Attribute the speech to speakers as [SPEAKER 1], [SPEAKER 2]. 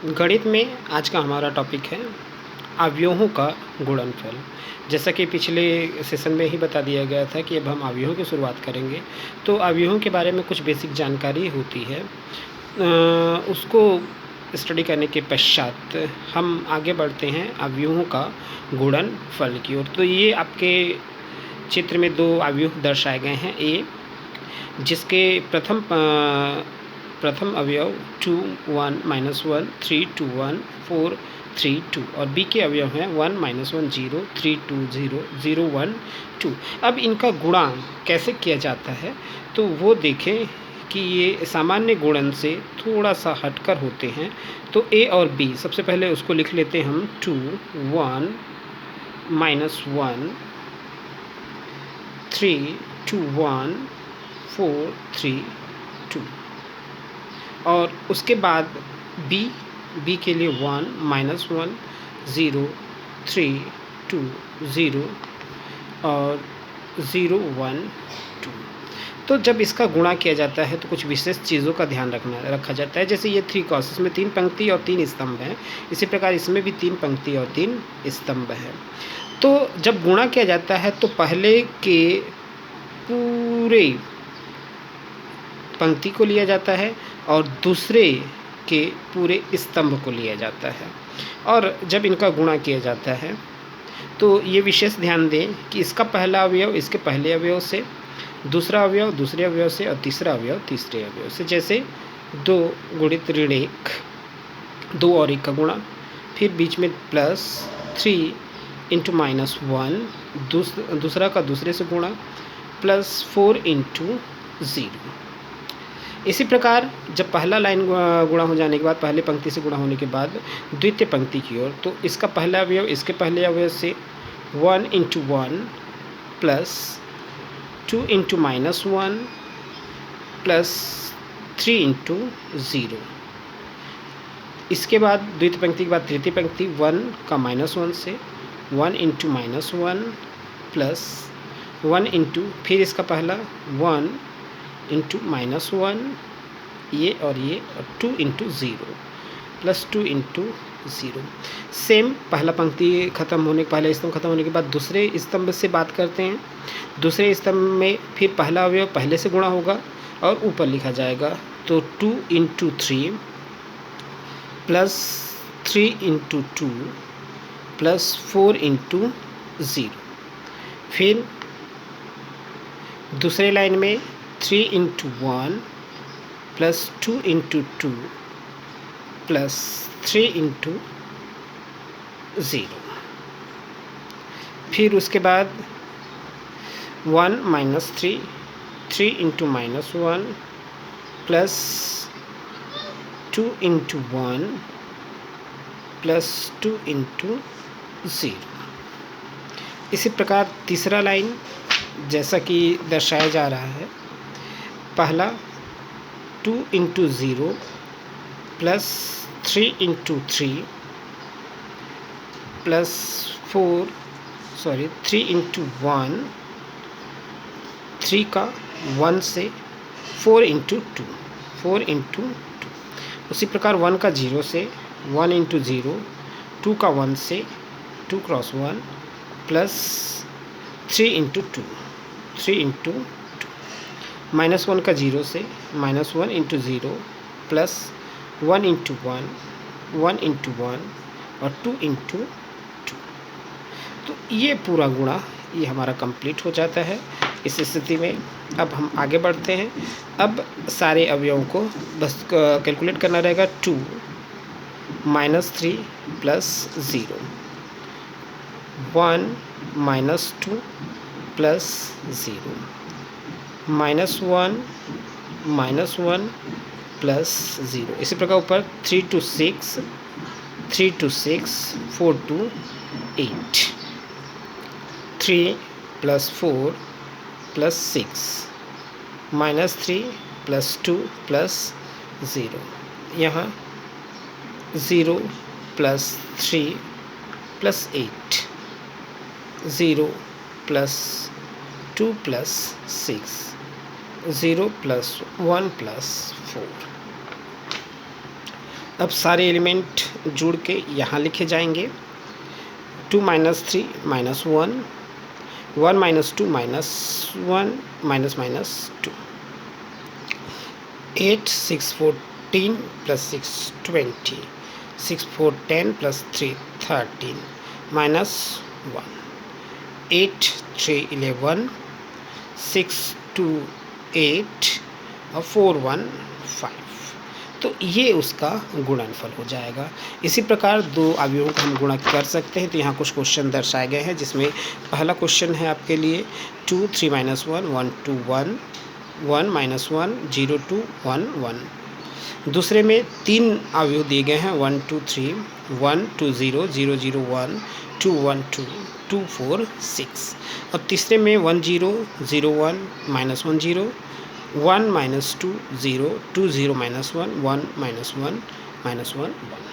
[SPEAKER 1] गणित में आज का हमारा टॉपिक है अवयवों का गुणनफल। जैसा कि पिछले सेशन में ही बता दिया गया था कि अब हम अवयवों की शुरुआत करेंगे। तो अवयवों के बारे में कुछ बेसिक जानकारी होती है, उसको स्टडी करने के पश्चात हम आगे बढ़ते हैं अवयवों का गुणनफल की ओर। तो ये आपके चित्र में दो अवयव दर्शाए गए हैं। ए जिसके प्रथम अवयव 2 1 -1 3 2 1 4 3 2 और बी के अवयव हैं 1 -1 0 3 2 0 0 1 2। अब इनका गुणा कैसे किया जाता है तो वो देखें कि ये सामान्य गुणन से थोड़ा सा हटकर होते हैं। तो ए और बी सबसे पहले उसको लिख लेते हैं हम 2 1 -1 3 2 1 4 3 2 और उसके बाद बी के लिए 1 -1 0 3 2 0 और 0 1 2। तो जब इसका गुणा किया जाता है तो कुछ विशेष चीज़ों का ध्यान रखा जाता है। जैसे ये 3 कॉस, इसमें 3 पंक्ति और 3 स्तंभ हैं। इसी प्रकार इसमें भी 3 पंक्ति और 3 स्तंभ हैं। तो जब गुणा किया जाता है तो पहले के पूरे पंक्ति को लिया जाता है और दूसरे के पूरे स्तंभ को लिया जाता है। और जब इनका गुणा किया जाता है तो ये विशेष ध्यान दें कि इसका पहला अवयव इसके पहले अवयव से, दूसरा अवयव दूसरे अवयव से और तीसरा अवयव तीसरे अवयव से। जैसे 2 गुणित ऋण 1, 2 और 1 का गुणा, फिर बीच में प्लस 3 इंटू -1 दूसरा का दूसरे से गुणा, प्लस 4 इंटू 0। इसी प्रकार जब पहला लाइन गुणा हो जाने के बाद, पहले पंक्ति से गुणा होने के बाद द्वितीय पंक्ति की ओर, तो इसका पहला अवयव इसके पहले अवयव से 1 into 1 plus 2 into -1 plus 3 into 0। इसके बाद द्वितीय पंक्ति के बाद तृतीय पंक्ति 1 का -1 से 1 इंटू -1 प्लस 1 इंटू फिर इसका पहला 1 इंटू -1 ये और 2 इंटू 0 प्लस 2 इंटू 0। सेम पहला पंक्ति खत्म होने पहला स्तंभ खत्म होने के बाद दूसरे स्तंभ से बात करते हैं। दूसरे स्तंभ में फिर पहला अवयव पहले से गुणा होगा और ऊपर लिखा जाएगा। तो 2 into 3 plus 3 into 2 plus 4 into 0। फिर दूसरे लाइन में 3 into 1 plus 2 into 2 plus 3 into 0। फिर उसके बाद 1 -3 3 into -1 plus 2 into 1 plus 2 into 0। इसी प्रकार तीसरा लाइन जैसा कि दर्शाया जा रहा है, पहला 2 into 0 plus 3 into 3 plus 3 into 1 3 का 1 से 4 इंटू 2। उसी प्रकार 1 का 0 से 1 इंटू 0, 2 का 1 से 2 क्रॉस 1 प्लस 3 इंटू 2 -1 का 0 से -1 इंटू 0 प्लस 1 इंटू 1 1 इंटू 1 और 2 इंटू 2। तो ये पूरा गुणा ये हमारा कंप्लीट हो जाता है। इस स्थिति में अब हम आगे बढ़ते हैं। अब सारे अवयवों को बस कैलकुलेट करना रहेगा। 2 -3 प्लस 0 1 -2 प्लस 0 -1 प्लस 0। इसी प्रकार ऊपर 3 to 6 4 to 8 3 plus 4 plus 6 -3 plus 2 plus 0। यहाँ 0 plus 3 plus 8 0 plus 2 plus 6 0 plus 1 plus 4। अब सारे एलिमेंट जोड़ के यहाँ लिखे जाएंगे। 2 minus 3 minus 1, 1 minus 2 minus 1 minus minus 2, 8 6 14 plus 6 20, 6 4 10 plus 3 13 minus 1, 8 3 11, 6 2 8 और 4 1 5। तो ये उसका गुणनफल हो जाएगा। इसी प्रकार दो अवयवों का हम गुणा कर सकते हैं। तो यहाँ कुछ क्वेश्चन दर्शाए गए हैं, जिसमें पहला क्वेश्चन है आपके लिए 2 3 माइनस 1 1 2 1 1 माइनस 1 0 2 1 1। दूसरे में तीन अवयव दिए गए हैं 1 2 3 1 2 0 0 0 1 2 1 2 2 4 6। और तीसरे में 1 0 0 1 minus 1 0 1 minus 2 0 2 0 minus 1 1 minus 1 minus 1 1।